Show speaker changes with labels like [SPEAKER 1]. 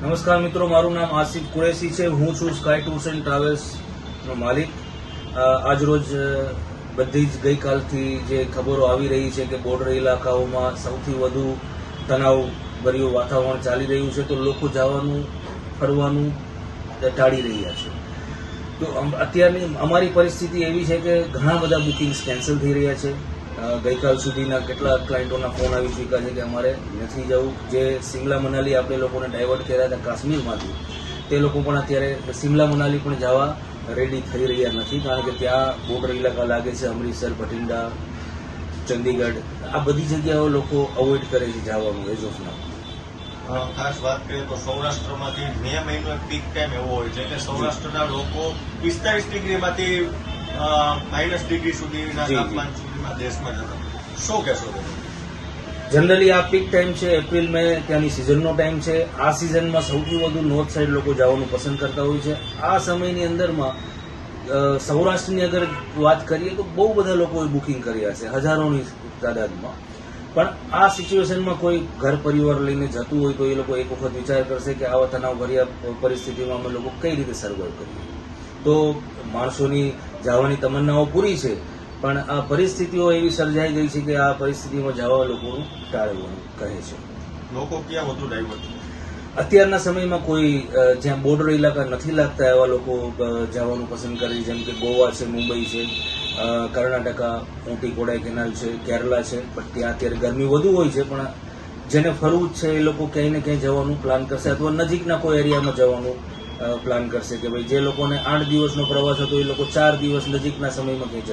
[SPEAKER 1] નમસ્કાર મિત્રો, મારું નામ આસિફ કુરેશી છે. હું છું સ્કાય ટૂર્સ એન્ડ ટ્રાવેલ્સનો માલિક. આજરોજ બધી જ ગઈકાલથી જે ખબરો આવી રહી છે કે બોર્ડર ઇલાકાઓમાં સૌથી વધુ તણાવભર્યું વાતાવરણ ચાલી રહ્યું છે, તો લોકો જવાનું ફરવાનું ટાળી રહ્યા છે. તો અત્યારની અમારી પરિસ્થિતિ એવી છે કે ઘણા બધા બુકિંગ્સ કેન્સલ થઈ રહ્યા છે. ગઈકાલ સુધીના કેટલાક ક્લાયન્ટોના ફોન આવી ચૂક્યા છે કે અમારે નથી જવું. જે સિમલા મનાલી આપણે લોકોને ડાયવર્ટ કર્યા હતા કાશ્મીરમાંથી, તે લોકો પણ અત્યારે સિમલા મનાલી પણ જવા રેડી થઈ રહ્યા નથી, કારણ કે ત્યાં બોર્ડર ઇલાકા લાગે છે. અમૃતસર, ભટિંડા, ચંદીગઢ, આ બધી જગ્યાઓ લોકો અવોઇડ કરે છે જવાનું એઝ ઓફ નાઉ.
[SPEAKER 2] ખાસ વાત કરીએ તો સૌરાષ્ટ્રમાંથી મે મહિનો એક પીક ટાઈમ એવો હોય છે કે સૌરાષ્ટ્રના લોકો 45 ડિગ્રીમાંથી -ડિગ્રી સુધીના તાપમાન સુધીમાં દેશમાં જતા. શું કહેશો?
[SPEAKER 1] જનરલી આ પીક ટાઈમ છે, એપ્રિલ મે ત્યાંની સિઝનનો ટાઈમ છે. આ સિઝનમાં સૌથી વધુ નોર્થ સાઈડ લોકો જવાનું પસંદ કરતા હોય છે. આ સમયની અંદરમાં સૌરાષ્ટ્રની અગર વાત કરીએ તો બહુ બધા લોકોએ બુકિંગ કર્યા છે, હજારોની તાદાદમાં. પણ આ સિચ્યુએશનમાં કોઈ ઘર પરિવાર લઈને જતું હોય તો એ લોકો એક વખત વિચાર કરશે કે આવા તણાવભર્યા પરિસ્થિતિમાં અમે લોકો કઈ રીતે સર્વાઈવ કરીએ. તો માણસોની જવાની તમન્નાઓ પૂરી છે, પણ આ પરિસ્થિતિઓ એવી સર્જાઈ ગઈ છે કે આ પરિસ્થિતિમાં જવા લોકોનું ટાળવાનું કહે છે.
[SPEAKER 2] લોકો ક્યાં વધુ ડાયવર્ટ?
[SPEAKER 1] અત્યારના સમયમાં કોઈ જ્યાં બોર્ડર ઇલાકા નથી લાગતા એવા લોકો જવાનું પસંદ કરે છે, જેમ કે ગોવા છે, મુંબઈ છે, કર્ણાટકા, ઊટી કોડાઈકેનાલ છે, કેરલા છે. પણ ત્યાં અત્યારે ગરમી વધુ હોય છે, પણ જેને ફરવું જ છે એ લોકો ક્યાંય ને ક્યાંય જવાનું પ્લાન કરશે, અથવા નજીકના કોઈ એરિયામાં જવાનું પ્લાન કરશે કે ભાઈ જે લોકોને 8 દિવસનો પ્રવાસ હતો એ લોકો 4 દિવસ નજીકના સમયમાં ક્યાંય